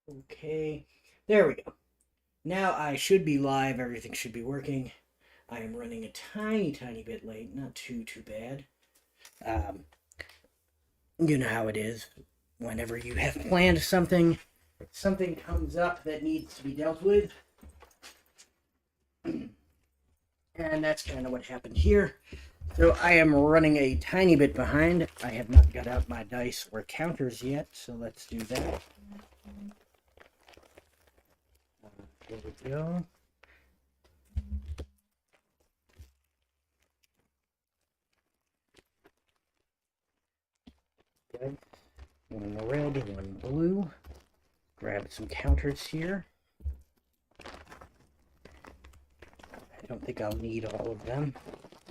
Okay, there we go. Now I should be live. Everything should be working. I am running a tiny bit late. Not too bad. Um, you know how it is. Whenever you have planned something, something comes up that needs to be dealt with. And that's kind of what happened here. So I am running a tiny bit behind. I have not got out my dice or counters yet, so let's do that. There we go. Okay. One red, one blue. Grab some counters here. I don't think I'll need all of them.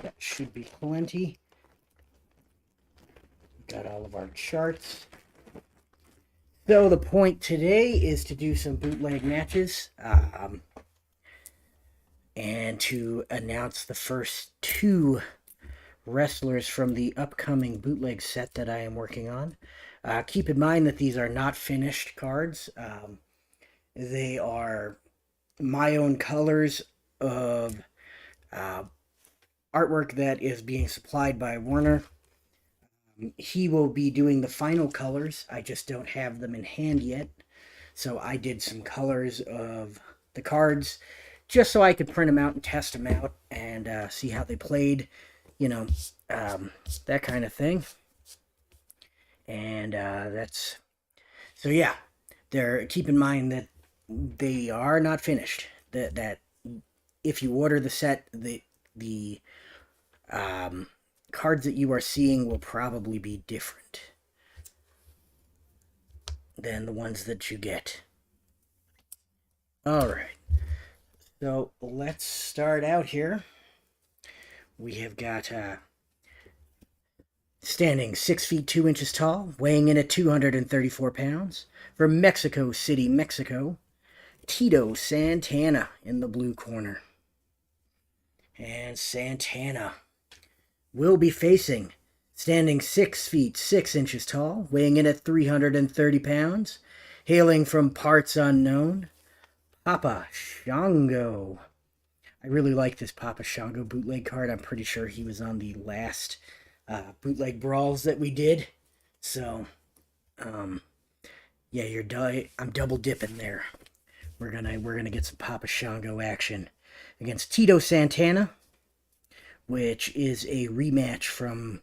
That should be plenty. Got all of our charts. So the point today is to do some bootleg matches and to announce the first two wrestlers from the upcoming bootleg set that I am working on. Keep in mind that these are not finished cards. They are my own colors of artwork that is being supplied by Warner. He will be doing the final colors. I just don't have them in hand yet. So I did some colors of the cards just so I could print them out and test them out and see how they played, you know, that kind of thing. And that's, so yeah, keep in mind that they are not finished. That if you order the set, the cards that you are seeing will probably be different than the ones that you get. All right, so let's start out here. We have got standing 6 feet 2 inches tall, weighing in at 234 pounds, from Mexico City, Mexico, Tito Santana in the blue corner. And Santana will be facing, standing 6 feet 6 inches tall, weighing in at 330 pounds, hailing from parts unknown, Papa Shango. I really like this Papa Shango bootleg card. I'm pretty sure he was on the last bootleg brawls that we did. So, yeah, I'm double dipping there. We're gonna get some Papa Shango action against Tito Santana, which is a rematch from,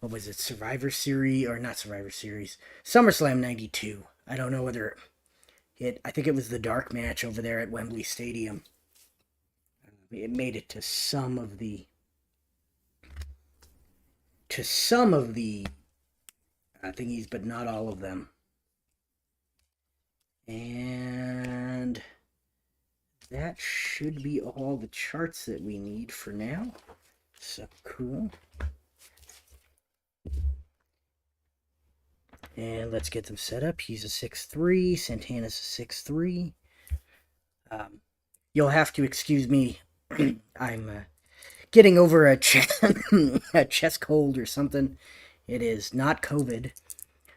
what was it, Survivor Series, or not Survivor Series, SummerSlam 92. I don't know whether I think it was the dark match over there at Wembley Stadium. It made it to some of the thingies, but not all of them. And that should be all the charts that we need for now. So cool. And let's get them set up. He's a 6'3", Santana's a 6'3". You'll have to excuse me. I'm getting over a chest cold or something. It is not COVID,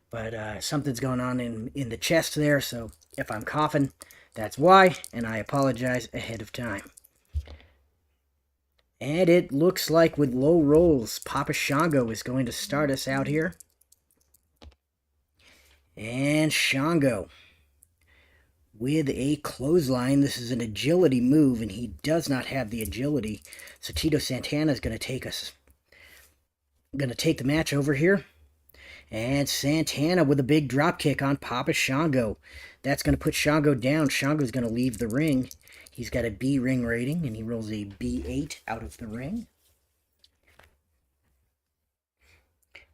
but something's going on in the chest there, so if I'm coughing, that's why, and I apologize ahead of time. And it looks like with low rolls, Papa Shango is going to start us out here. And Shango with a clothesline. This is an agility move, and he does not have the agility. So Tito Santana is going to take the match over here. And Santana with a big drop kick on Papa Shango. That's going to put Shango down. Shango's going to leave the ring. He's got a B ring rating, and he rolls a B8 out of the ring.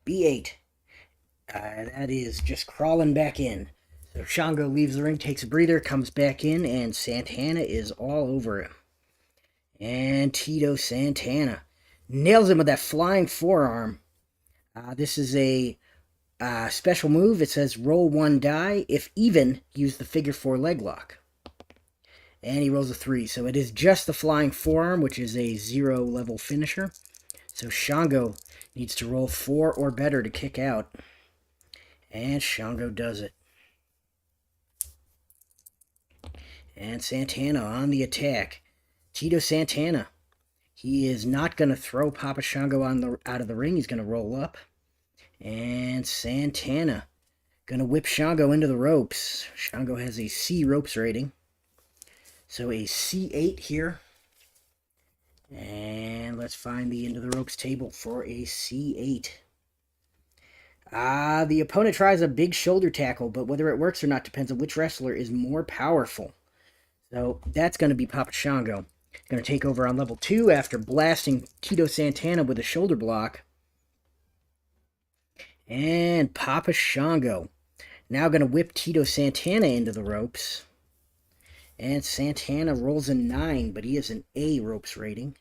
B8. That is just crawling back in. So Shango leaves the ring, takes a breather, comes back in, and Santana is all over him. And Tito Santana nails him with that flying forearm. This is a special move. It says roll one die. If even, use the figure 4 leg lock. And he rolls a 3. So it is just the flying forearm, which is a 0 level finisher. So Shango needs to roll 4 or better to kick out. And Shango does it. And Santana on the attack. Tito Santana. He is not going to throw Papa Shango out of the ring. He's going to roll up. And Santana going to whip Shango into the ropes. Shango has a C ropes rating. So a C8 here. And let's find the into the ropes table for a C8. The opponent tries a big shoulder tackle, but whether it works or not depends on which wrestler is more powerful. So that's going to be Papa Shango. Going to take over on level 2 after blasting Tito Santana with a shoulder block. And Papa Shango now going to whip Tito Santana into the ropes. And Santana rolls a 9, but he has an A ropes rating.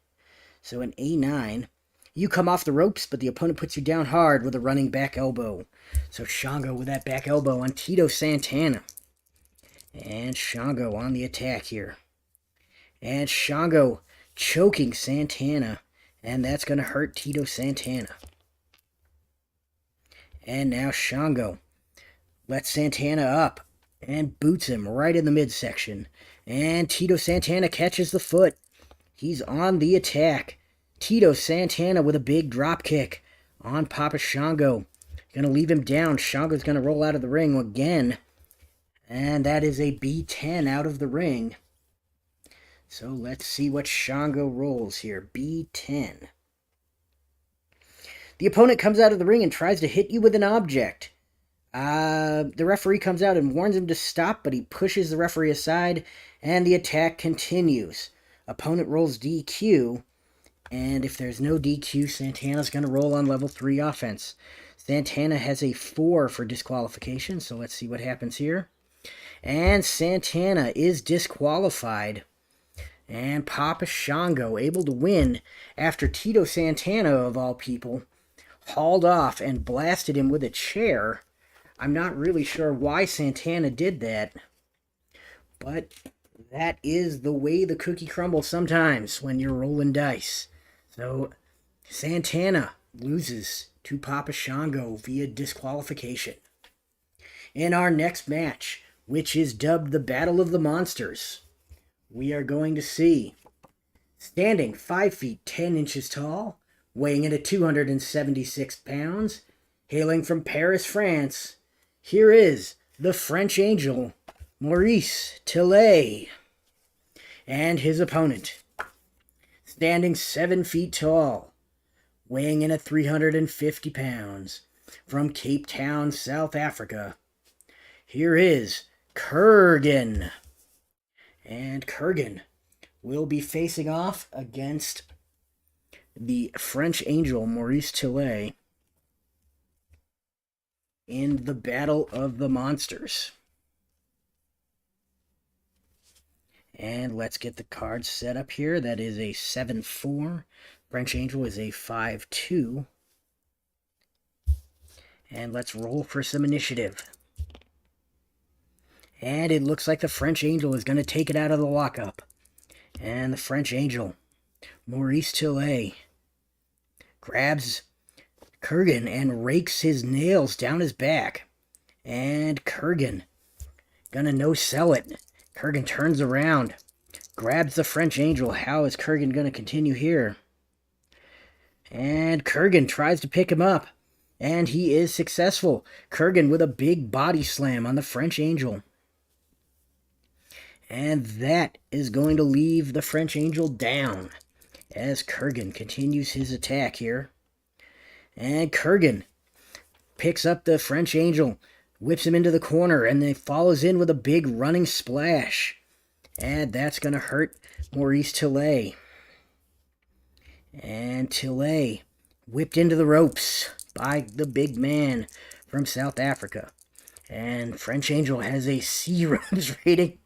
So an A9. You come off the ropes, but the opponent puts you down hard with a running back elbow. So Shango with that back elbow on Tito Santana. And Shango on the attack here. And Shango choking Santana. And that's going to hurt Tito Santana. And now Shango lets Santana up and boots him right in the midsection. And Tito Santana catches the foot. He's on the attack. Tito Santana with a big drop kick on Papa Shango. Gonna leave him down. Shango's gonna roll out of the ring again. And that is a B10 out of the ring. So let's see what Shango rolls here. B10. The opponent comes out of the ring and tries to hit you with an object. The referee comes out and warns him to stop, but he pushes the referee aside, and the attack continues. Opponent rolls DQ, and if there's no DQ, Santana's going to roll on level 3 offense. Santana has a 4 for disqualification, so let's see what happens here. And Santana is disqualified. And Papa Shango able to win after Tito Santana, of all people, hauled off and blasted him with a chair. I'm not really sure why Santana did that, but that is the way the cookie crumbles sometimes when you're rolling dice. So Santana loses to Papa Shango via disqualification. In our next match, which is dubbed the Battle of the Monsters, we are going to see, standing 5 feet 10 inches tall, weighing in at 276 pounds, hailing from Paris, France, here is the French Angel, Maurice Tillet, and his opponent, standing 7 feet tall, weighing in at 350 pounds, from Cape Town, South Africa, here is Kurgan. And Kurgan will be facing off against the French Angel, Maurice Tillet, in the Battle of the Monsters. And let's get the cards set up here. That is a 7-4. French Angel is a 5-2. And let's roll for some initiative. And it looks like the French Angel is going to take it out of the lockup. And the French Angel, Maurice Tillet, grabs Kurgan and rakes his nails down his back. And Kurgan gonna no-sell it. Kurgan turns around, grabs the French Angel. How is Kurgan gonna continue here? And Kurgan tries to pick him up. And he is successful. Kurgan with a big body slam on the French Angel. And that is going to leave the French Angel down as Kurgan continues his attack here. And Kurgan picks up the French Angel, whips him into the corner, and then follows in with a big running splash. And that's going to hurt Maurice Tillet. And Tillet whipped into the ropes by the big man from South Africa. And French Angel has a C ropes rating.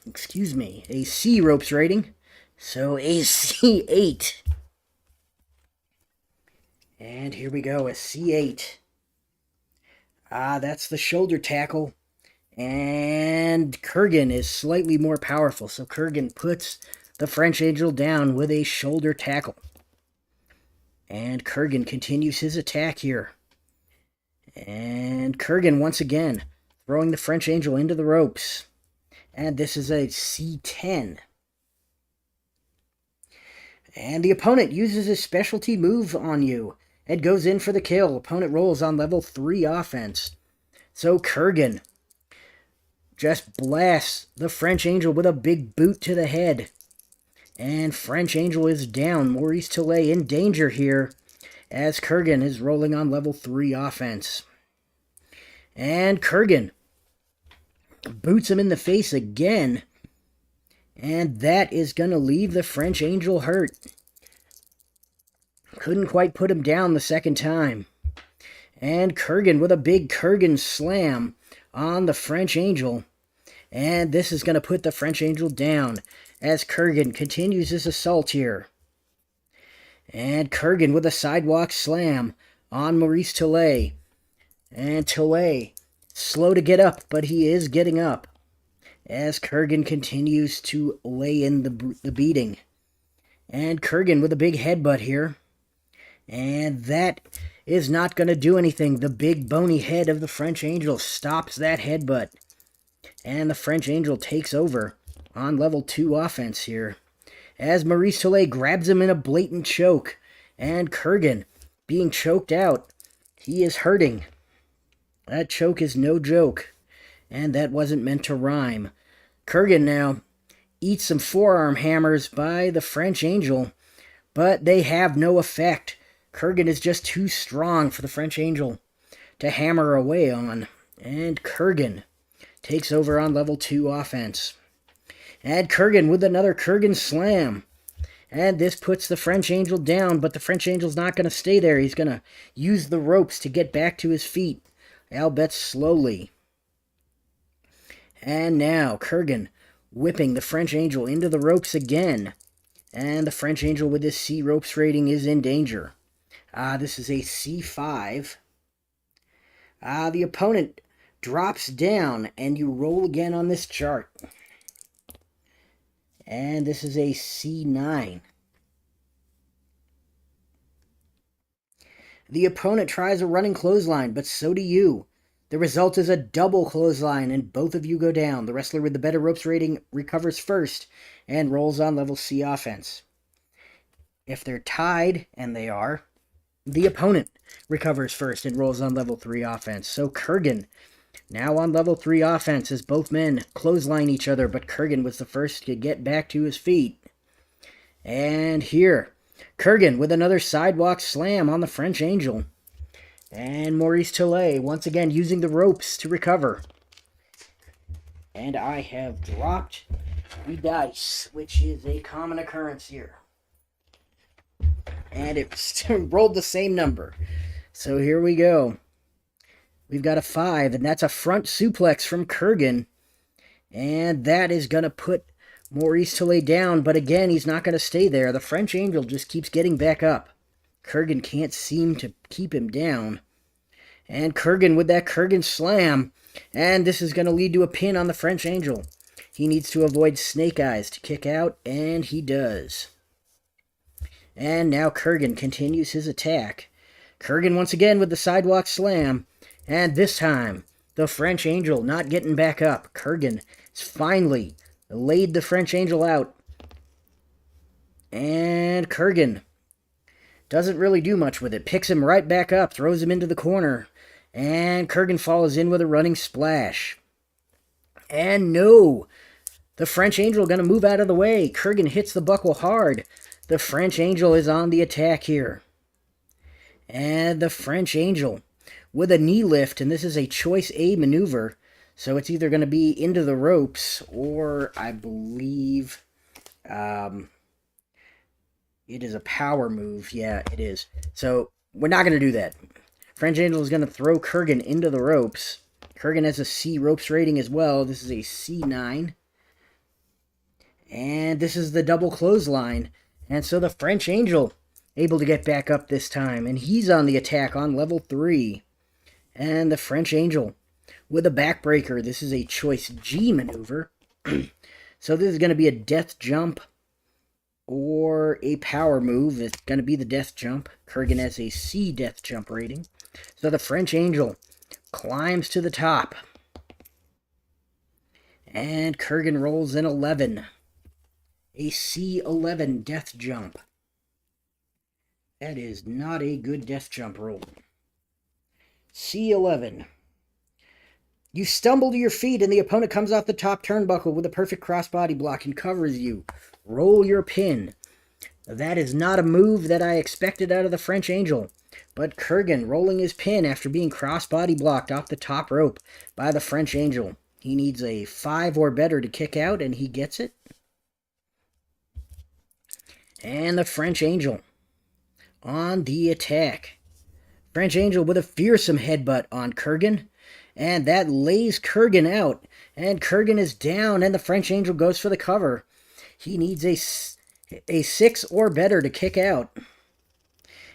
Excuse me, a C ropes rating, so a C8. And here we go, a C8. That's the shoulder tackle, and Kurgan is slightly more powerful, so Kurgan puts the French Angel down with a shoulder tackle. And Kurgan continues his attack here. And Kurgan once again throwing the French Angel into the ropes. And this is a C10. And the opponent uses his specialty move on you. It goes in for the kill. Opponent rolls on level 3 offense. So Kurgan just blasts the French Angel with a big boot to the head. And French Angel is down. Maurice Tillet in danger here, as Kurgan is rolling on level 3 offense. And Kurgan boots him in the face again. And that is going to leave the French Angel hurt. Couldn't quite put him down the second time. And Kurgan with a big Kurgan slam on the French Angel. And this is going to put the French Angel down as Kurgan continues his assault here. And Kurgan with a sidewalk slam on Maurice Tillet. And Tillet, slow to get up, but he is getting up as Kurgan continues to lay in the beating. And Kurgan with a big headbutt here. And that is not going to do anything. The big bony head of the French Angel stops that headbutt. And the French Angel takes over on level 2 offense here, as Maurice Tillet grabs him in a blatant choke. And Kurgan being choked out. He is hurting. That choke is no joke. And that wasn't meant to rhyme. Kurgan now eats some forearm hammers by the French Angel, but they have no effect. Kurgan is just too strong for the French Angel to hammer away on. And Kurgan takes over on level 2 offense. And Kurgan with another Kurgan slam. And this puts the French Angel down, but the French Angel's not going to stay there. He's going to use the ropes to get back to his feet, albeit slowly. And now Kurgan whipping the French Angel into the ropes again. And the French Angel with his C ropes rating is in danger. This is a C5. The opponent drops down, and you roll again on this chart. And this is a C9. The opponent tries a running clothesline, but so do you. The result is a double clothesline, and both of you go down. The wrestler with the better ropes rating recovers first and rolls on level C offense. If they're tied, and they are, the opponent recovers first and rolls on level 3 offense. So Kurgan now on level 3 offense as both men clothesline each other, but Kurgan was the first to get back to his feet. And here, Kurgan with another sidewalk slam on the French Angel. And Maurice Tillet once again using the ropes to recover. And I have dropped the dice, which is a common occurrence here. And it rolled the same number. So here we go. We've got a 5, and that's a front suplex from Kurgan. And that is going to put Maurice Tillet down, but again, he's not going to stay there. The French Angel just keeps getting back up. Kurgan can't seem to keep him down. And Kurgan with that Kurgan slam. And this is going to lead to a pin on the French Angel. He needs to avoid Snake Eyes to kick out, and he does. And now Kurgan continues his attack. Kurgan once again with the sidewalk slam. And this time, the French Angel not getting back up. Kurgan has finally laid the French Angel out. And Kurgan doesn't really do much with it. Picks him right back up, throws him into the corner. And Kurgan follows in with a running splash. And no! The French Angel going to move out of the way. Kurgan hits the buckle hard. The French Angel is on the attack here. And the French Angel with a knee lift, and this is a choice A maneuver. So it's either going to be into the ropes, or I believe it is a power move. Yeah, it is. So we're not going to do that. French Angel is going to throw Kurgan into the ropes. Kurgan has a C ropes rating as well. This is a C9. And this is the double clothesline. And so the French Angel able to get back up this time. And he's on the attack on level 3. And the French Angel with a backbreaker. This is a choice G maneuver. So this is going to be a death jump or a power move. It's going to be the death jump. Kurgan has a C death jump rating. So the French Angel climbs to the top. And Kurgan rolls an 11. A C11 death jump. That is not a good death jump roll. C11. You stumble to your feet and the opponent comes off the top turnbuckle with a perfect crossbody block and covers you. Roll your pin. That is not a move that I expected out of the French Angel. But Kurgan rolling his pin after being crossbody blocked off the top rope by the French Angel. He needs a 5 or better to kick out, and he gets it. And the French Angel on the attack. French Angel with a fearsome headbutt on Kurgan. And that lays Kurgan out. And Kurgan is down, and the French Angel goes for the cover. He needs a 6 or better to kick out.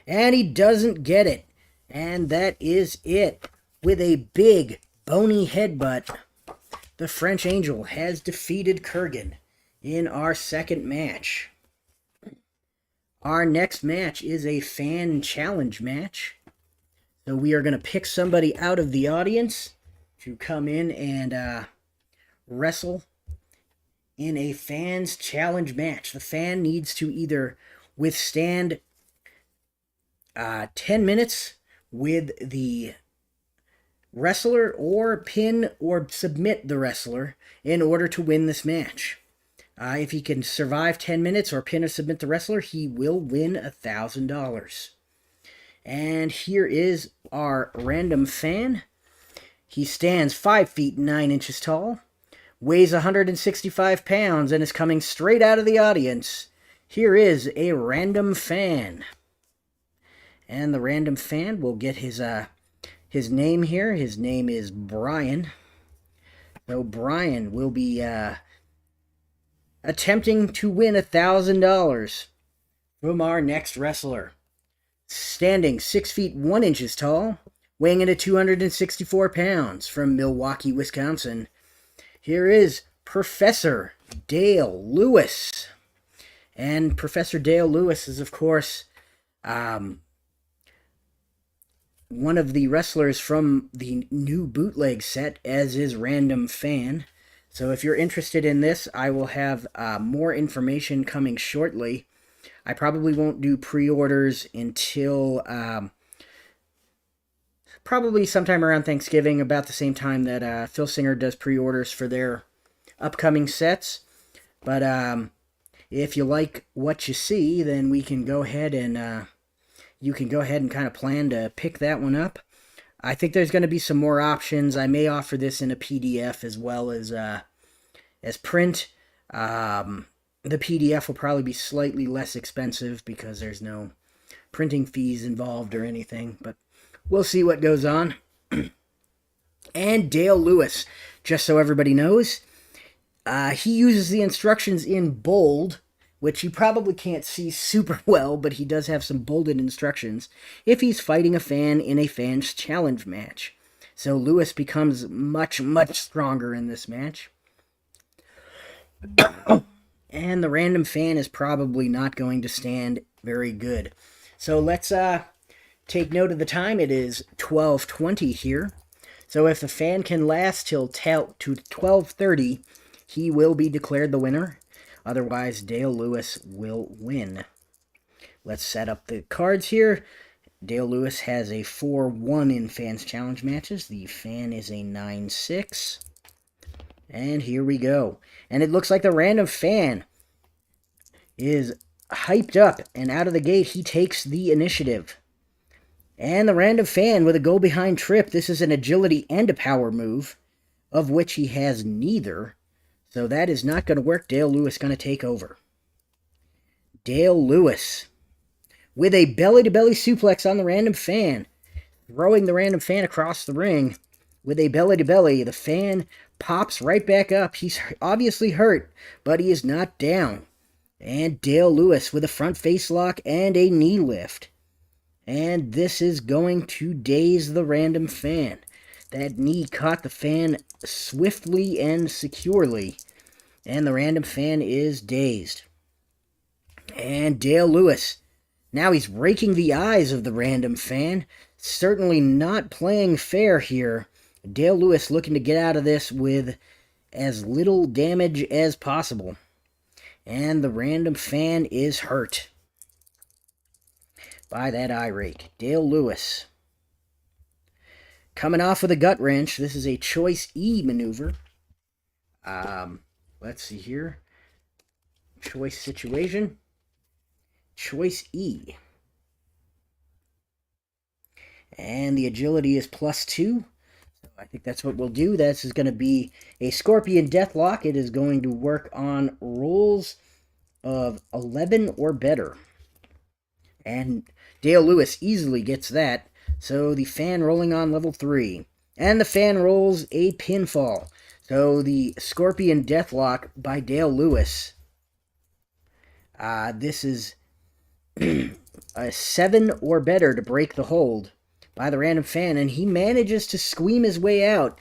And he doesn't get it. And that is it. With a big, bony headbutt, the French Angel has defeated Kurgan in our second match. Our next match is a fan challenge match. So we are going to pick somebody out of the audience to come in and wrestle in a fans challenge match. The fan needs to either withstand 10 minutes with the wrestler or pin or submit the wrestler in order to win this match. If he can survive 10 minutes or pin or submit the wrestler, he will win $1,000. And here is our random fan. He stands 5 feet 9 inches tall, weighs 165 pounds, and is coming straight out of the audience. Here is a random fan. And the random fan will get his name here. His name is Brian. So Brian will be attempting to win $1,000 from our next wrestler. Standing 6 feet 1 inches tall, weighing in at 264 pounds, from Milwaukee, Wisconsin. Here is Professor Dale Lewis. And Professor Dale Lewis is, of course, one of the wrestlers from the new bootleg set, as is Random Fan. So if you're interested in this, I will have more information coming shortly. I probably won't do pre-orders until probably sometime around Thanksgiving, about the same time that Phil Singer does pre-orders for their upcoming sets. But if you like what you see, then we can go ahead and you can go ahead and kind of plan to pick that one up. I think there's going to be some more options. I may offer this in a PDF as well as print. The PDF will probably be slightly less expensive because there's no printing fees involved or anything, but we'll see what goes on. And Dale Lewis, just so everybody knows, he uses the instructions in bold, which you probably can't see super well, but he does have some bolded instructions if he's fighting a fan in a fans challenge match. So Lewis becomes much, much stronger in this match. And the random fan is probably not going to stand very good. So let's take note of the time. It is 12:20 here. So if the fan can last till 12:30, he will be declared the winner. Otherwise, Dale Lewis will win. Let's set up the cards here. Dale Lewis has a 4-1 in fans challenge matches. The fan is a 9-6. And here we go. And it looks like the random fan is hyped up, and out of the gate he takes the initiative. And the random fan with a go behind trip. This is an agility and a power move, of which he has neither. So that is not going to work. Dale Lewis going to take over. Dale Lewis with a belly-to-belly suplex on the random fan, throwing the random fan across the ring with a belly-to-belly. The fan pops right back up. He's obviously hurt, but he is not down. And Dale Lewis with a front face lock and a knee lift. And this is going to daze the random fan. That knee caught the fan swiftly and securely. And the random fan is dazed. And Dale Lewis, now he's raking the eyes of the random fan. Certainly not playing fair here. Dale Lewis looking to get out of this with as little damage as possible. And the random fan is hurt by that eye rake. Dale Lewis. Coming off with a gut wrench. This is a choice E maneuver. Let's see here. Choice situation. Choice E. And the agility is +2. So I think that's what we'll do. This is going to be a Scorpion Deathlock. It is going to work on rolls of 11 or better. And Dale Lewis easily gets that. So the fan rolling on level 3. And the fan rolls a pinfall. So the Scorpion Deathlock by Dale Lewis. This is a 7 or better to break the hold by the random fan. And he manages to squirm his way out.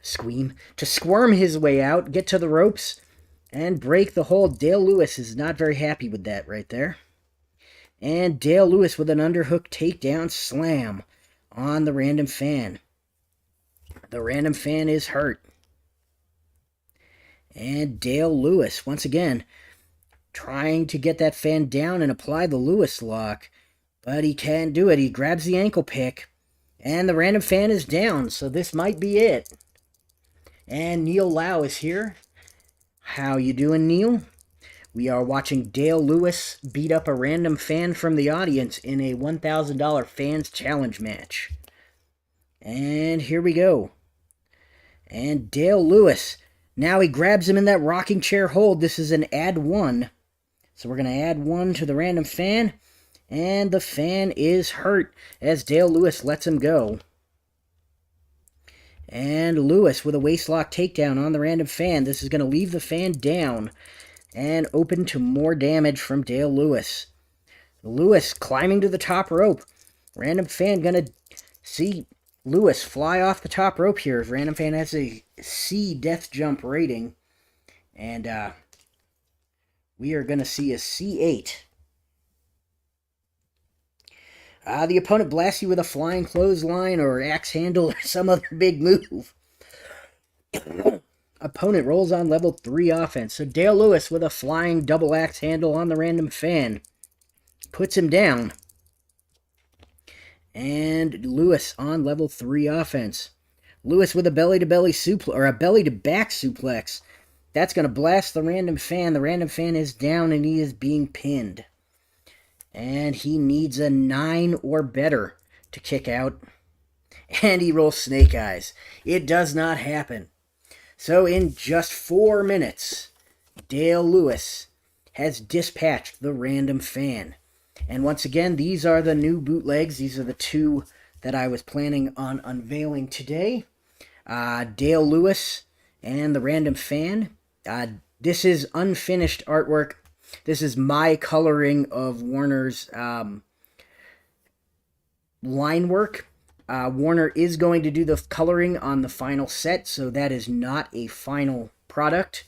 To squirm his way out, get to the ropes, and break the hold. Dale Lewis is not very happy with that right there. And Dale Lewis with an underhook takedown slam on the random fan. The random fan is hurt. And Dale Lewis, once again, trying to get that fan down and apply the Lewis lock. But he can't do it. He grabs the ankle pick. And the random fan is down. So this might be it. And Neil Lau is here. How you doing, Neil? We are watching Dale Lewis beat up a random fan from the audience in a $1,000 Fans Challenge match. And here we go. And Dale Lewis. Now he grabs him in that rocking chair hold. This is an add 1. So we're going to add 1 to the random fan. And the fan is hurt as Dale Lewis lets him go. And Lewis with a waistlock takedown on the random fan. This is going to leave the fan down and open to more damage from Dale Lewis. Lewis climbing to the top rope. Random fan going to see Lewis fly off the top rope here. Random fan has a C death jump rating. And we are going to see a C8. The opponent blasts you with a flying clothesline or axe handle or some other big move. Opponent rolls on level 3 offense. So Dale Lewis with a flying double axe handle on the random fan. Puts him down. And Lewis on level 3 offense. Lewis with a belly-to-belly suplex, or a belly-to-back suplex. That's going to blast the random fan. The random fan is down and he is being pinned. And he needs a 9 or better to kick out. And he rolls snake eyes. It does not happen. So in just 4 minutes, Dale Lewis has dispatched the random fan. And once again, these are the new bootlegs. These are the 2 that I was planning on unveiling today. Dale Lewis and the random fan. This is unfinished artwork. This is my coloring of Warner's line work. Warner is going to do the coloring on the final set, so that is not a final product,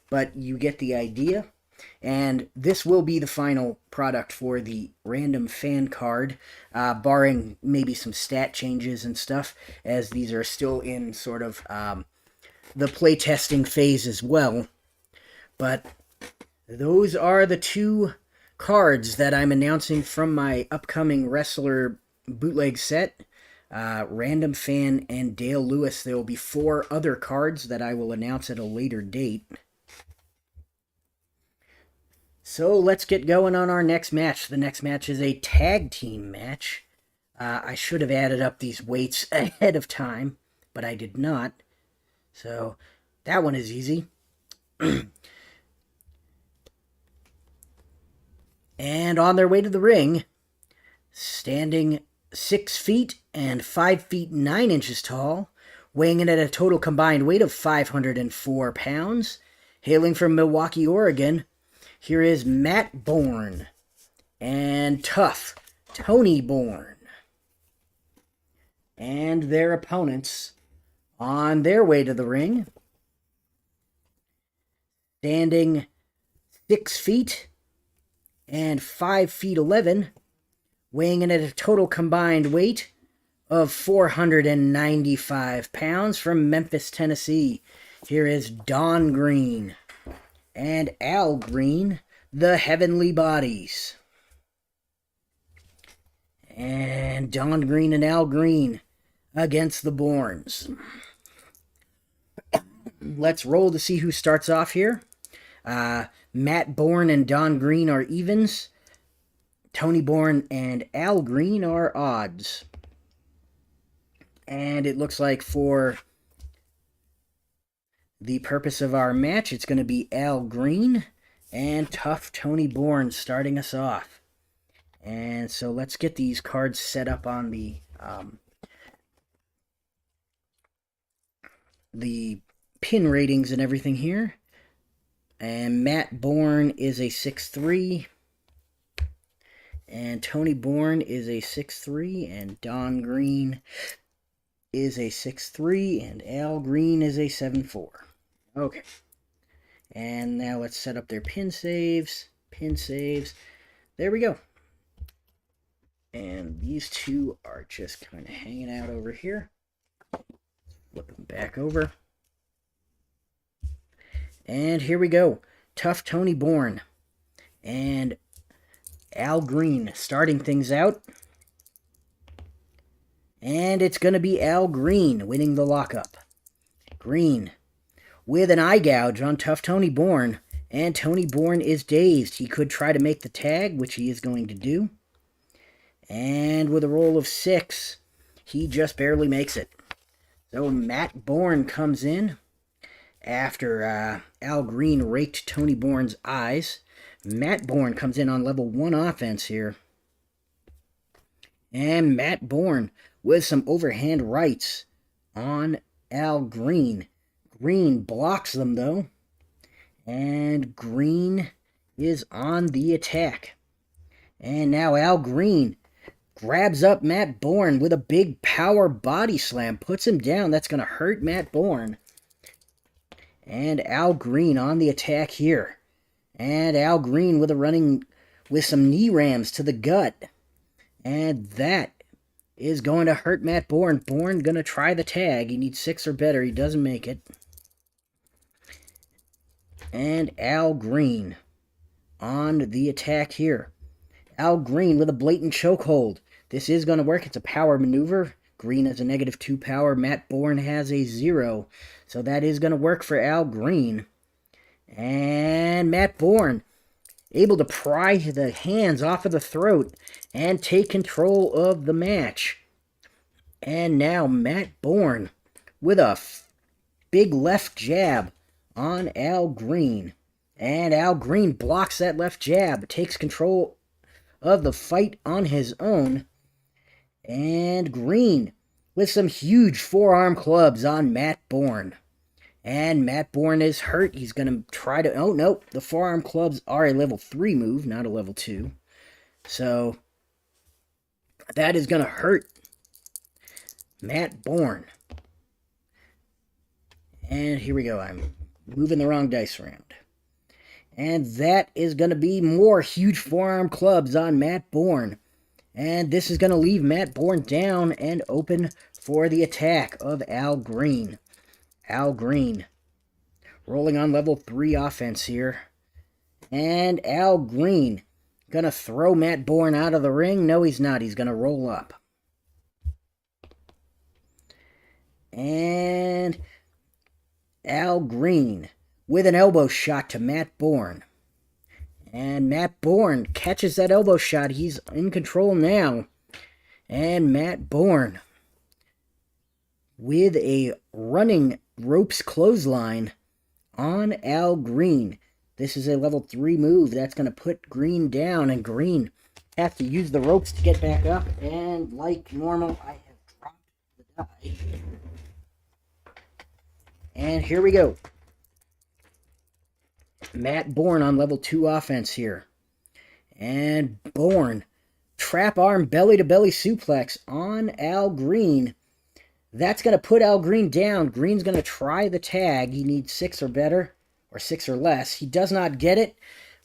but you get the idea. And this will be the final product for the random fan card, barring maybe some stat changes and stuff, as these are still in sort of the playtesting phase as well. But those are the 2 cards that I'm announcing from my upcoming wrestler bootleg set. Random Fan and Dale Lewis. There will be 4 other cards that I will announce at a later date. So let's get going on our next match. The next match is a tag team match. I should have added up these weights ahead of time, but I did not. So that one is easy. And on their way to the ring, standing 6 feet and 5 feet 9 inches tall, weighing in at a total combined weight of 504 pounds, hailing from Milwaukee, Oregon, here is Matt Bourne and tough Tony Bourne. And their opponents on their way to the ring, standing 6 feet and 5 feet 11, weighing in at a total combined weight of 495 pounds from Memphis, Tennessee. Here is Don Green and Al Green, the Heavenly Bodies. And Don Green and Al Green against the Bournes. Let's roll to see who starts off here. Matt Bourne and Don Green are evens. Tony Bourne and Al Green are odds. And it looks like for the purpose of our match, it's going to be Al Green and tough Tony Bourne starting us off. And so let's get these cards set up on the pin ratings and everything here. And Matt Bourne is a 6'3", and Tony Bourne is a 6'3", and Don Green is a 6'3", and Al Green is a 7'4". Okay. And now let's set up their pin saves. Pin saves. There we go. And these two are just kind of hanging out over here. Flip them back over. And here we go. Tough Tony Bourne and Al Green starting things out. And it's going to be Al Green winning the lockup. Green with an eye gouge on tough Tony Bourne. And Tony Bourne is dazed. He could try to make the tag, which he is going to do. And with a roll of 6, he just barely makes it. So Matt Bourne comes in after Al Green raked Tony Bourne's eyes. Matt Bourne comes in on level 1 offense here. And Matt Bourne with some overhand rights on Al Green. Green blocks them though. And Green is on the attack. And now Al Green grabs up Matt Bourne with a big power body slam. Puts him down. That's going to hurt Matt Bourne. And Al Green on the attack here. And Al Green with some knee rams to the gut. And that is going to hurt Matt Bourne. Bourne going to try the tag. He needs 6 or better. He doesn't make it. And Al Green on the attack here. Al Green with a blatant chokehold. This is going to work. It's a power maneuver. Green has a -2 power. Matt Bourne has a 0. So that is going to work for Al Green. And Matt Bourne able to pry the hands off of the throat and take control of the match. And now Matt Bourne with a big left jab on Al Green. And Al Green blocks that left jab, takes control of the fight on his own. And Green with some huge forearm clubs on Matt Bourne. And Matt Bourne is hurt. He's going to try to... Oh, no. The forearm clubs are a level 3 move, not a level 2. So that is going to hurt Matt Bourne. And here we go. I'm moving the wrong dice around. And that is going to be more huge forearm clubs on Matt Bourne. And this is going to leave Matt Bourne down and open for the attack of Al Green. Al Green rolling on level 3 offense here. And Al Green going to throw Matt Bourne out of the ring. No, he's not. He's going to roll up. And Al Green with an elbow shot to Matt Bourne. And Matt Bourne catches that elbow shot. He's in control now. And Matt Bourne with a running ropes clothesline on Al Green. This is a level 3 move. That's going to put Green down. And Green has to use the ropes to get back up. And like normal, I have dropped the die. And here we go. Matt Bourne on level 2 offense here. And Bourne, trap arm belly-to-belly suplex on Al Green. That's going to put Al Green down. Green's going to try the tag. He needs 6 or better, or 6 or less. He does not get it,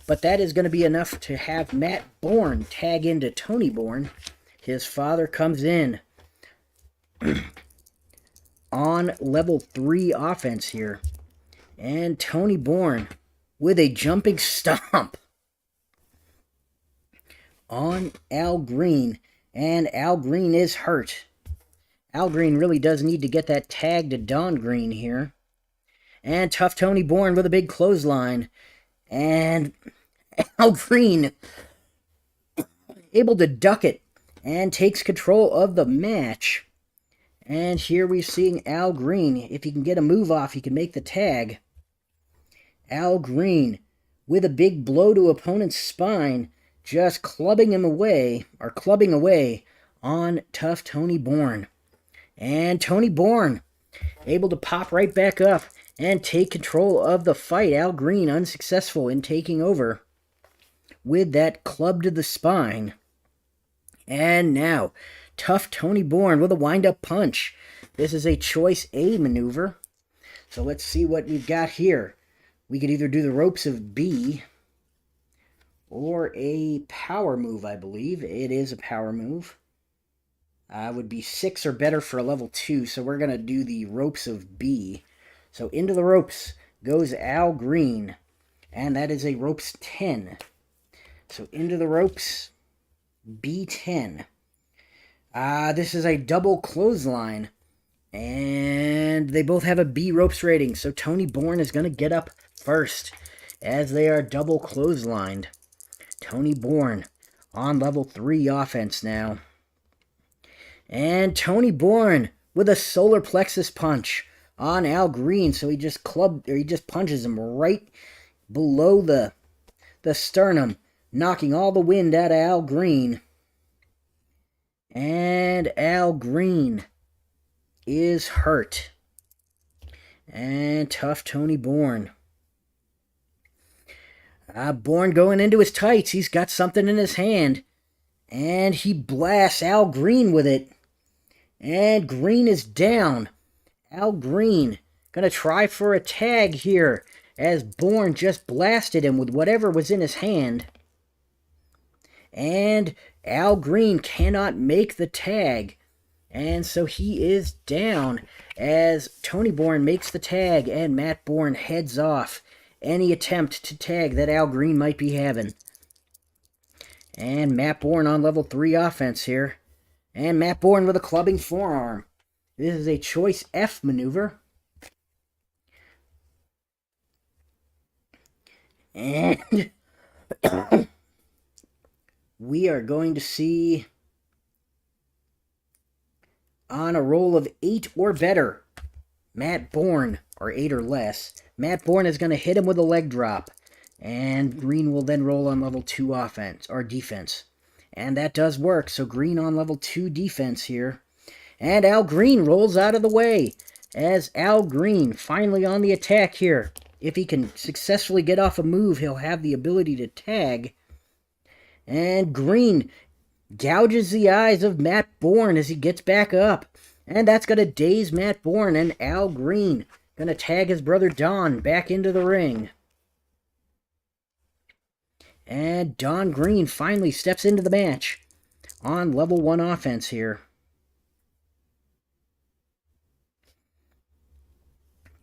but that is going to be enough to have Matt Bourne tag into Tony Bourne. His father comes in on level 3 offense here. And Tony Bourne with a jumping stomp on Al Green. And Al Green is hurt. Al Green really does need to get that tag to Don Green here. And Tough Tony Bourne with a big clothesline. And Al Green able to duck it and takes control of the match. And here we're seeing Al Green. If he can get a move off, he can make the tag. Al Green with a big blow to opponent's spine, just clubbing away on Tough Tony Bourne. And Tony Bourne able to pop right back up and take control of the fight. Al Green unsuccessful in taking over with that club to the spine. And now, Tough Tony Bourne with a wind-up punch. This is a choice A maneuver. So let's see what we've got here. We could either do the ropes of B or a power move, I believe. It is a power move. Would be 6 or better for a level 2, so we're going to do the ropes of B. So into the ropes goes Al Green, and that is a ropes 10. So into the ropes, B10. This is a double clothesline, and they both have a B ropes rating, so Tony Bourne is going to get up first, as they are double clotheslined. Tony Bourne on level 3 offense now. And Tony Bourne with a solar plexus punch on Al Green. So he just punches him right below the sternum, knocking all the wind out of Al Green. And Al Green is hurt. And Tough Tony Bourne. Bourne going into his tights. He's got something in his hand. And he blasts Al Green with it. And Green is down. Al Green gonna try for a tag here, as Bourne just blasted him with whatever was in his hand. And Al Green cannot make the tag. And so he is down as Tony Bourne makes the tag and Matt Bourne heads off any attempt to tag that Al Green might be having. And Matt Bourne on level 3 offense here. And Matt Bourne with a clubbing forearm. This is a choice F maneuver. And we are going to see, on a roll of 8 or better, Matt Bourne, or 8 or less, Matt Bourne is going to hit him with a leg drop. And Green will then roll on level 2 offense, or defense. And that does work, so Green on level 2 defense here. And Al Green rolls out of the way, as Al Green finally on the attack here. If he can successfully get off a move, he'll have the ability to tag. And Green gouges the eyes of Matt Bourne as he gets back up. And that's going to daze Matt Bourne, and Al Green going to tag his brother Don back into the ring. And Don Green finally steps into the match on level 1 offense here.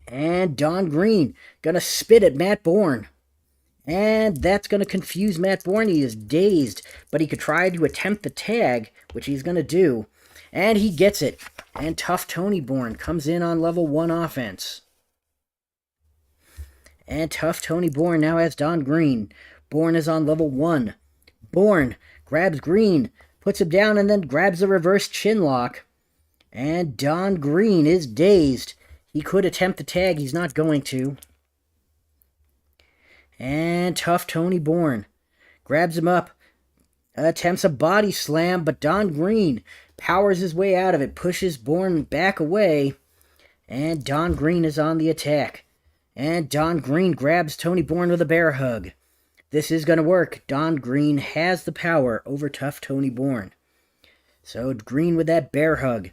And Don Green gonna spit at Matt Bourne. And that's gonna confuse Matt Bourne. He is dazed, but he could try to attempt the tag, which he's gonna do. And he gets it. And Tough Tony Bourne comes in on level 1 offense. And Tough Tony Bourne now has Don Green. Bourne is on level 1. Bourne grabs Green, puts him down, and then grabs a reverse chinlock. And Don Green is dazed. He could attempt the tag. He's not going to. And Tough Tony Bourne grabs him up, attempts a body slam, but Don Green powers his way out of it, pushes Bourne back away, and Don Green is on the attack. And Don Green grabs Tony Bourne with a bear hug. This is going to work. Don Green has the power over Tough Tony Bourne. So Green with that bear hug.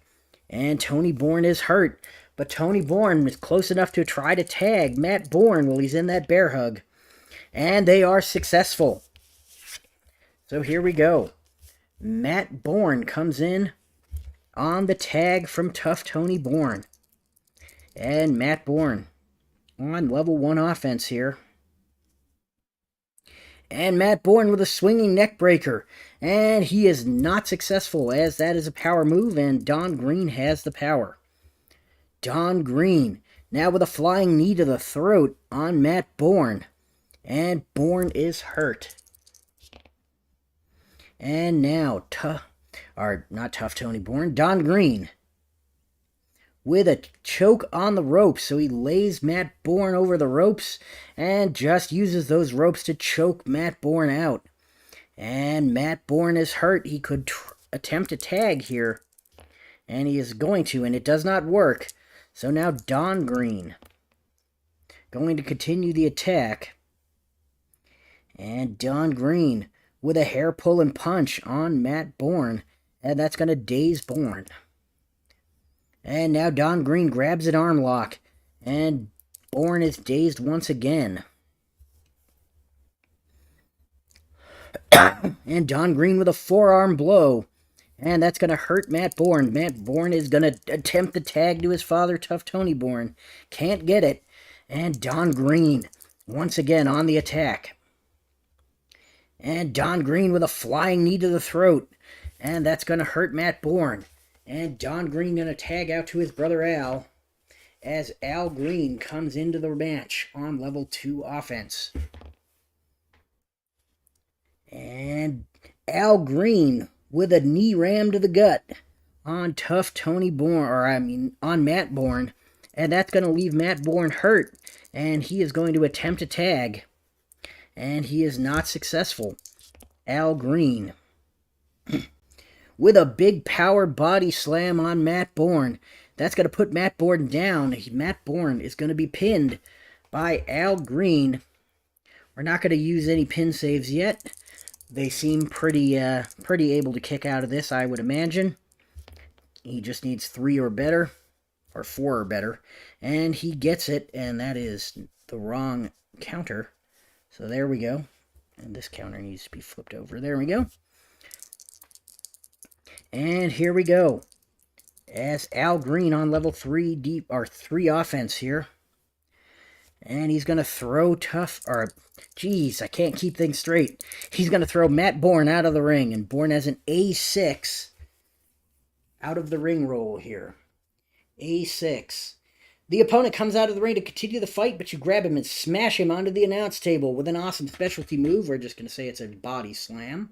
And Tony Bourne is hurt. But Tony Bourne is close enough to try to tag Matt Bourne while he's in that bear hug. And they are successful. So here we go. Matt Bourne comes in on the tag from Tough Tony Bourne. And Matt Bourne on level 1 offense here. And Matt Bourne with a swinging neck breaker. And he is not successful, as that is a power move, and Don Green has the power. Don Green now with a flying knee to the throat on Matt Bourne. And Bourne is hurt. And now, not Tough Tony Bourne, Don Green with a choke on the ropes. So he lays Matt Bourne over the ropes and just uses those ropes to choke Matt Bourne out. And Matt Bourne is hurt. He could attempt a tag here, and he is going to, and it does not work. So now Don Green going to continue the attack. And Don Green with a hair pulling punch on Matt Bourne, and that's going to daze Bourne. And now Don Green grabs an arm lock, and Bourne is dazed once again. And Don Green with a forearm blow, and that's going to hurt Matt Bourne. Matt Bourne is going to attempt the tag to his father, Tough Tony Bourne. Can't get it. And Don Green once again on the attack. And Don Green with a flying knee to the throat, and that's going to hurt Matt Bourne. And Don Green going to tag out to his brother Al, as Al Green comes into the match on level 2 offense. And Al Green with a knee ram to the gut on Tough Tony Bourne, on Matt Bourne. And that's going to leave Matt Bourne hurt, and he is going to attempt a tag. And he is not successful. Al Green with a big power body slam on Matt Bourne. That's going to put Matt Bourne down. Matt Bourne is going to be pinned by Al Green. We're not going to use any pin saves yet. They seem pretty able to kick out of this, I would imagine. He just needs 3 or better, or 4 or better, and he gets it, and that is the wrong counter. So there we go. And this counter needs to be flipped over. There we go. And here we go. As Al Green on level 3 offense here. And he's going to throw I can't keep things straight. He's going to throw Matt Bourne out of the ring, and Bourne has an A6 out of the ring roll here. A6. The opponent comes out of the ring to continue the fight, but you grab him and smash him onto the announce table with an awesome specialty move. We're just going to say it's a body slam.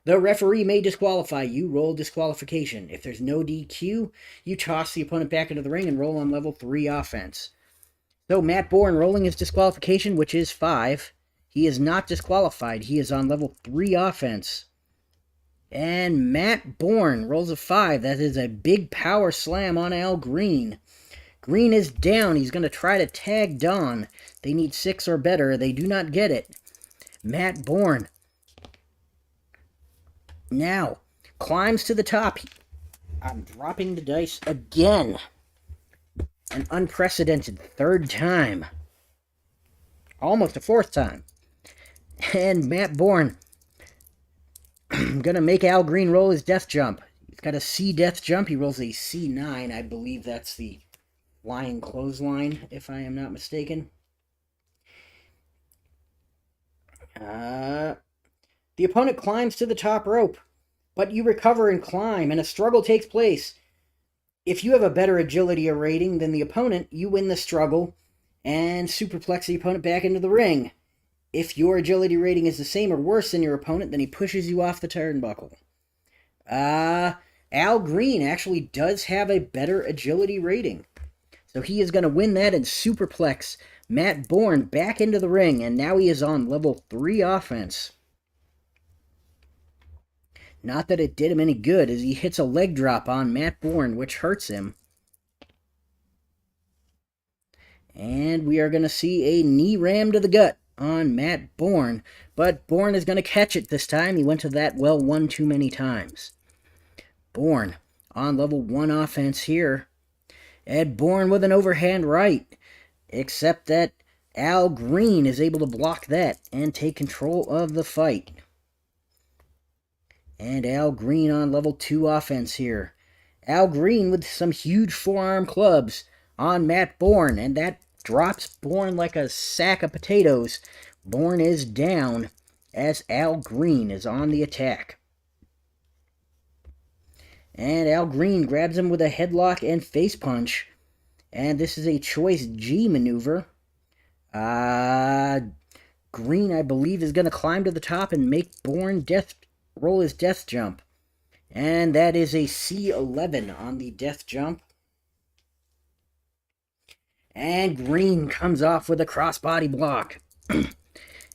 The referee may disqualify you. Roll disqualification. If there's no DQ, you toss the opponent back into the ring and roll on level 3 offense. So Matt Bourne rolling his disqualification, which is 5. He is not disqualified. He is on level 3 offense. And Matt Bourne rolls a 5. That is a big power slam on Al Green. Green is down. He's going to try to tag Don. They need 6 or better. They do not get it. Matt Bourne now climbs to the top. I'm dropping the dice again. An unprecedented 3rd time. Almost a 4th time. And Matt Bourne gonna make Al Green roll his death jump. He's got a C death jump. He rolls a C9. I believe that's the flying clothesline, if I am not mistaken. The opponent climbs to the top rope, but you recover and climb, and a struggle takes place. If you have a better agility rating than the opponent, you win the struggle and superplex the opponent back into the ring. If your agility rating is the same or worse than your opponent, then he pushes you off the turnbuckle. Al Green actually does have a better agility rating. So he is going to win that and superplex Matt Bourne back into the ring, and now he is on level 3 offense. Not that it did him any good, as he hits a leg drop on Matt Bourne, which hurts him. And we are going to see a knee ram to the gut on Matt Bourne, but Bourne is going to catch it this time. He went to that well one too many times. Bourne on level 1 offense here. Ed Bourne with an overhand right, except that Al Green is able to block that and take control of the fight. And Al Green on level 2 offense here. Al Green with some huge forearm clubs on Matt Bourne, and that drops Bourne like a sack of potatoes. Bourne is down as Al Green is on the attack. And Al Green grabs him with a headlock and face punch. And this is a choice G maneuver. Green, I believe, is going to climb to the top and make Bourne roll his death jump. And that is a C11 on the death jump. And Green comes off with a crossbody block.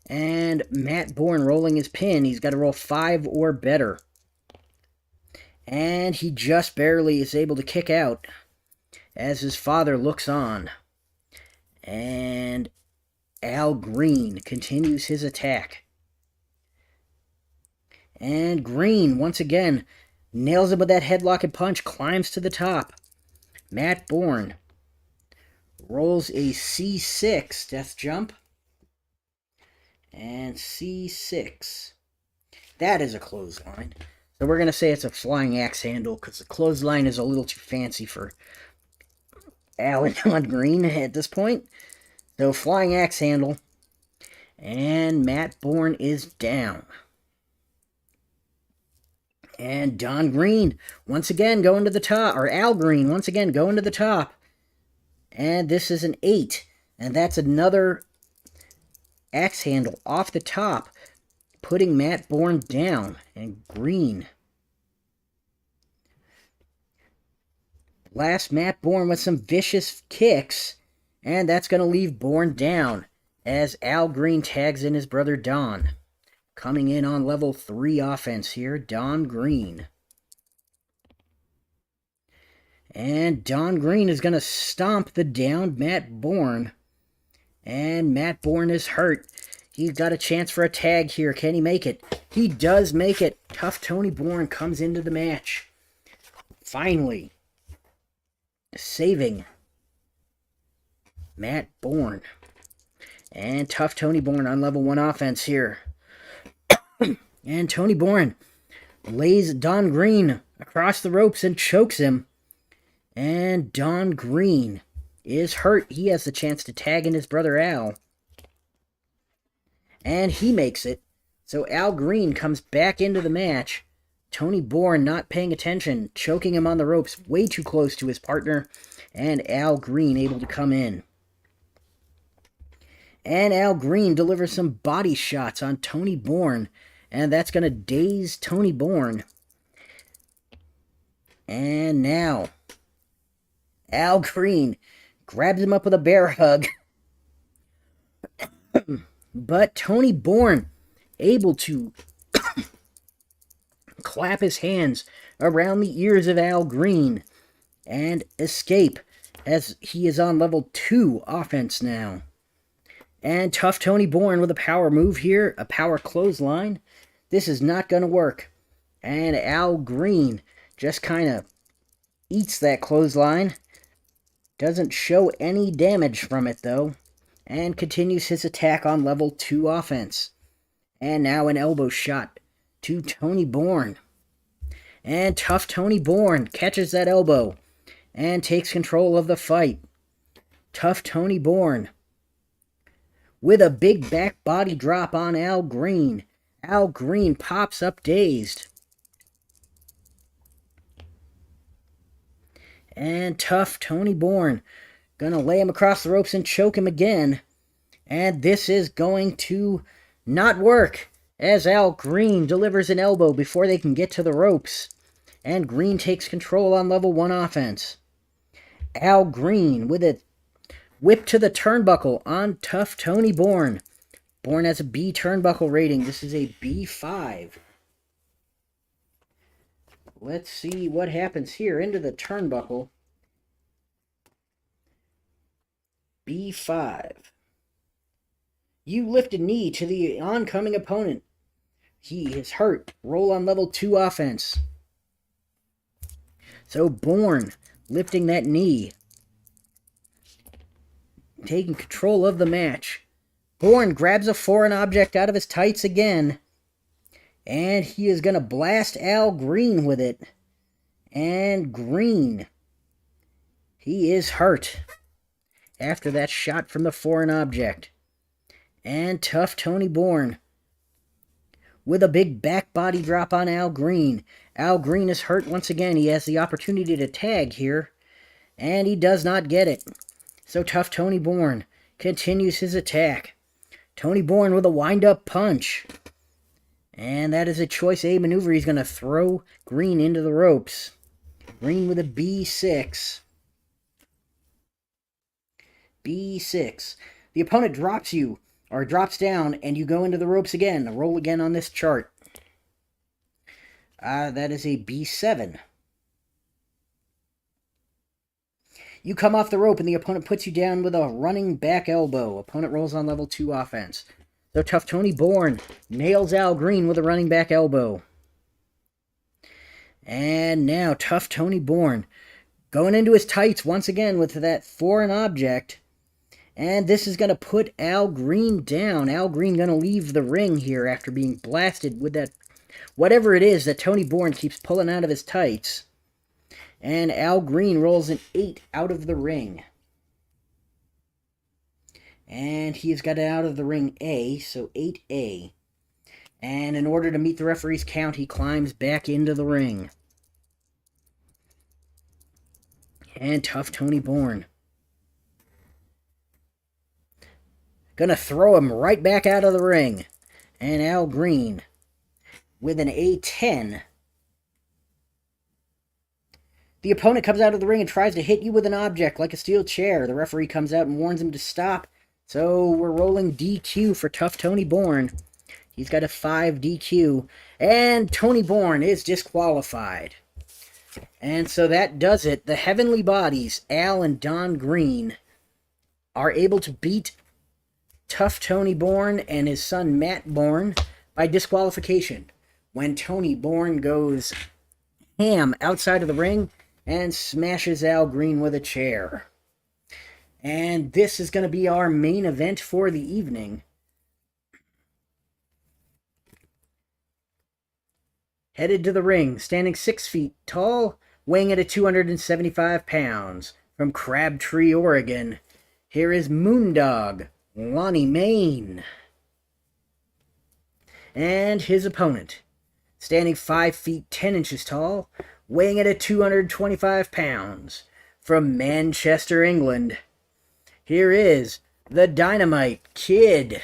And Matt Bourne rolling his pin. He's got to roll 5 or better. And he just barely is able to kick out as his father looks on. And Al Green continues his attack. And Green, once again, nails him with that headlock and punch, climbs to the top. Matt Bourne rolls a C6 death jump. And C6. That is a clothesline. So we're going to say it's a flying axe handle because the clothesline is a little too fancy for Al and Green at this point. So flying axe handle. And Matt Bourne is down. And Don Green once again going to the top. Or Al Green once again going to the top. And this is an 8. And that's another axe handle off the top, putting Matt Bourne down. And Green blasts Matt Bourne with some vicious kicks, and that's going to leave Bourne down as Al Green tags in his brother Don. Coming in on level 3 offense here, Don Green. And Don Green is going to stomp the downed Matt Bourne. And Matt Bourne is hurt. He's got a chance for a tag here. Can he make it? He does make it. Tough Tony Bourne comes into the match. Finally, saving Matt Bourne. And Tough Tony Bourne on level 1 offense here. And Tony Bourne lays Don Green across the ropes and chokes him. And Don Green is hurt. He has the chance to tag in his brother Al. And he makes it. So Al Green comes back into the match. Tony Bourne not paying attention, choking him on the ropes way too close to his partner. And Al Green able to come in. And Al Green delivers some body shots on Tony Bourne. And that's going to daze Tony Bourne. And now Al Green grabs him up with a bear hug. But Tony Bourne able to clap his hands around the ears of Al Green and escape as he is on level 2 offense now. And Tough Tony Bourne with a power move here, a power clothesline. This is not going to work. And Al Green just kind of eats that clothesline. Doesn't show any damage from it, though. And continues his attack on level 2 offense. And now an elbow shot to Tony Bourne. And Tough Tony Bourne catches that elbow and takes control of the fight. Tough Tony Bourne with a big back body drop on Al Green. Al Green pops up dazed. And Tough Tony Bourne gonna lay him across the ropes and choke him again. And this is going to not work as Al Green delivers an elbow before they can get to the ropes. And Green takes control on level 1 offense. Al Green with a whip to the turnbuckle on Tough Tony Bourne. Bourne has a B turnbuckle rating. This is a B5. Let's see what happens here into the turnbuckle. B5. You lift a knee to the oncoming opponent. He is hurt. Roll on level 2 offense. So Bourne lifting that knee. Taking control of the match. Bourne grabs a foreign object out of his tights again. And he is going to blast Al Green with it. And Green, he is hurt. after that shot from the foreign object. And Tough Tony Bourne with a big back body drop on Al Green. Al Green is hurt once again. He has the opportunity to tag here, and he does not get it. So Tough Tony Bourne continues his attack. Tony Bourne with a wind-up punch. And that is a choice A maneuver. He's going to throw Green into the ropes. Green with a B6. B6. The opponent drops you, or drops down, and you go into the ropes again. Roll again on this chart. That is a B7. You come off the rope, and the opponent puts you down with a running back elbow. Opponent rolls on level 2 offense. So Tough Tony Bourne nails Al Green with a running back elbow. And now Tough Tony Bourne going into his tights once again with that foreign object. And this is going to put Al Green down. Al Green going to leave the ring here after being blasted with that, whatever it is that Tony Bourne keeps pulling out of his tights. And Al Green rolls an 8 out of the ring. And he has got it out of the ring A, so 8A. And in order to meet the referee's count, he climbs back into the ring. And Tough Tony Bourne gonna throw him right back out of the ring. And Al Green with an A10. The opponent comes out of the ring and tries to hit you with an object like a steel chair. The referee comes out and warns him to stop. So we're rolling DQ for Tough Tony Bourne. He's got a 5 DQ. And Tony Bourne is disqualified. And so that does it. The Heavenly Bodies, Al and Don Green, are able to beat Tough Tony Bourne and his son Matt Bourne by disqualification. When Tony Bourne goes ham outside of the ring and smashes Al Green with a chair. And this is going to be our main event for the evening. Headed to the ring, standing 6 feet tall, weighing at 275 pounds, from Crabtree, Oregon. Here is Moondog Lonnie Main. And his opponent, standing 5 feet 10 inches tall, weighing at 225 pounds, from Manchester, England. Here is the Dynamite Kid.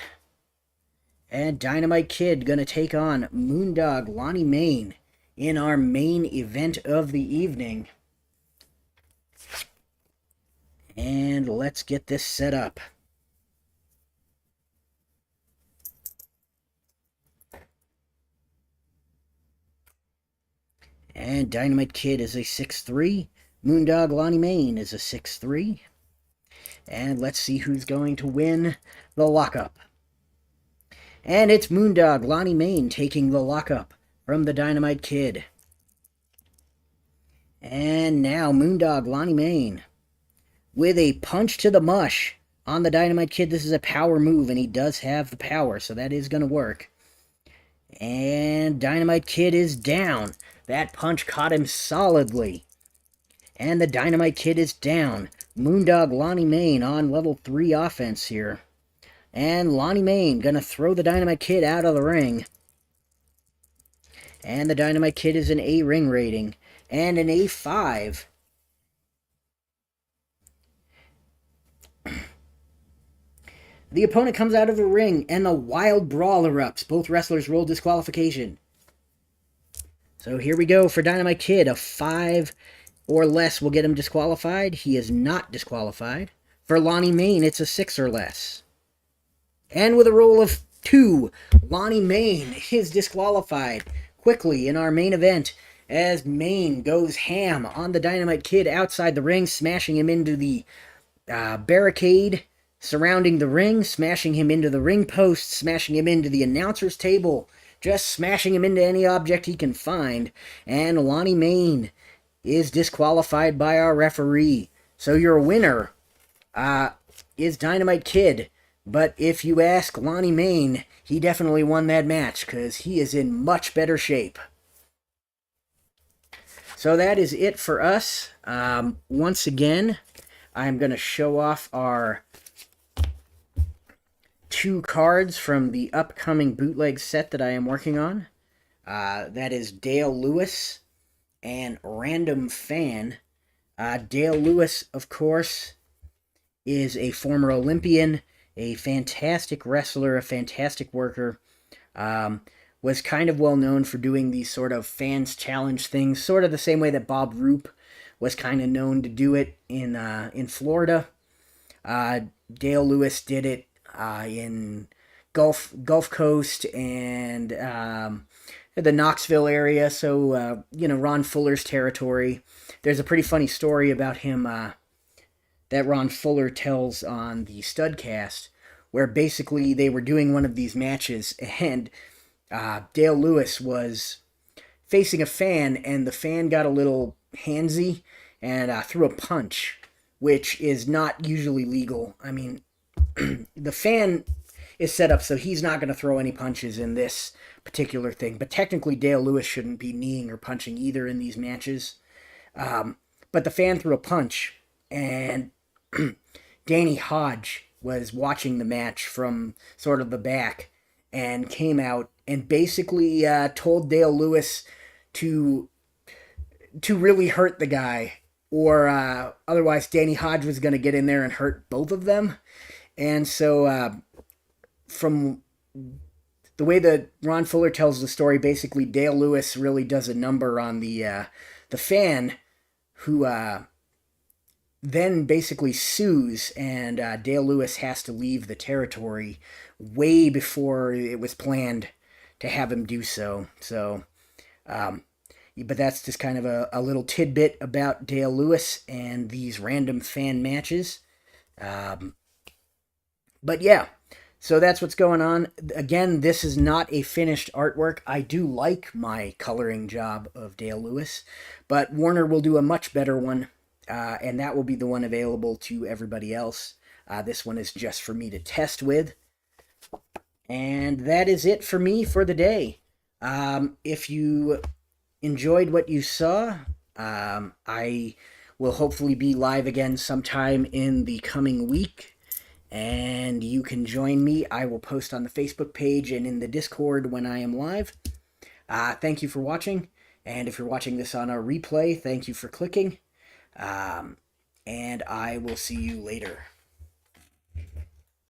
And Dynamite Kid gonna take on Moondog Lonnie Main in our main event of the evening. And let's get this set up. And Dynamite Kid is a 6'3". Moondog Lonnie Main is a 6'3". And let's see who's going to win the lockup. And it's Moondog Lonnie Main taking the lockup from the Dynamite Kid. And now Moondog Lonnie Main with a punch to the mush on the Dynamite Kid. This is a power move, and he does have the power, so that is going to work. And Dynamite Kid is down. That punch caught him solidly. And the Dynamite Kid is down. Moondog Lonnie Main on level 3 offense here. And Lonnie Main gonna throw the Dynamite Kid out of the ring. And the Dynamite Kid is an A ring rating. And an A5. The opponent comes out of the ring, and the wild brawl erupts. Both wrestlers roll disqualification. So here we go for Dynamite Kid. A 5 or less will get him disqualified. He is not disqualified. For Lonnie Main, it's a 6 or less. And with a roll of 2, Lonnie Main is disqualified quickly in our main event as Main goes ham on the Dynamite Kid outside the ring, smashing him into the barricade surrounding the ring, smashing him into the ring post, smashing him into the announcer's table, just smashing him into any object he can find. And Lonnie Main is disqualified by our referee. So your winner is Dynamite Kid. But if you ask Lonnie Main, he definitely won that match because he is in much better shape. So that is it for us. Once again, I'm going to show off our 2 cards from the upcoming bootleg set that I am working on. That is Dale Lewis and Random Fan. Dale Lewis, of course, is a former Olympian, a fantastic wrestler, a fantastic worker. Was kind of well known for doing these sort of fans challenge things, sort of the same way that Bob Roop was kind of known to do it in Florida. Dale Lewis did it in Gulf Coast and the Knoxville area, so Ron Fuller's territory. There's a pretty funny story about him that Ron Fuller tells on the Studcast, where basically they were doing one of these matches and Dale Lewis was facing a fan, and the fan got a little handsy and threw a punch, which is not usually legal. I mean, the fan is set up so he's not going to throw any punches in this particular thing, but technically Dale Lewis shouldn't be kneeing or punching either in these matches. But the fan threw a punch, and Danny Hodge was watching the match from sort of the back and came out and basically told Dale Lewis to really hurt the guy, or otherwise Danny Hodge was going to get in there and hurt both of them. And so from the way that Ron Fuller tells the story, basically Dale Lewis really does a number on the fan, who then basically sues, and Dale Lewis has to leave the territory way before it was planned to have him do so. So, but that's just kind of a little tidbit about Dale Lewis and these random fan matches. But yeah, so that's what's going on. Again, this is not a finished artwork. I do like my coloring job of Dale Lewis, but Warner will do a much better one, and that will be the one available to everybody else. This one is just for me to test with. And that is it for me for the day. If you enjoyed what you saw, I will hopefully be live again sometime in the coming week, and you can join me. I will post on the Facebook page and in the Discord when I am live. Thank you for watching, and if you're watching this on a replay, thank you for clicking, and I will see you later.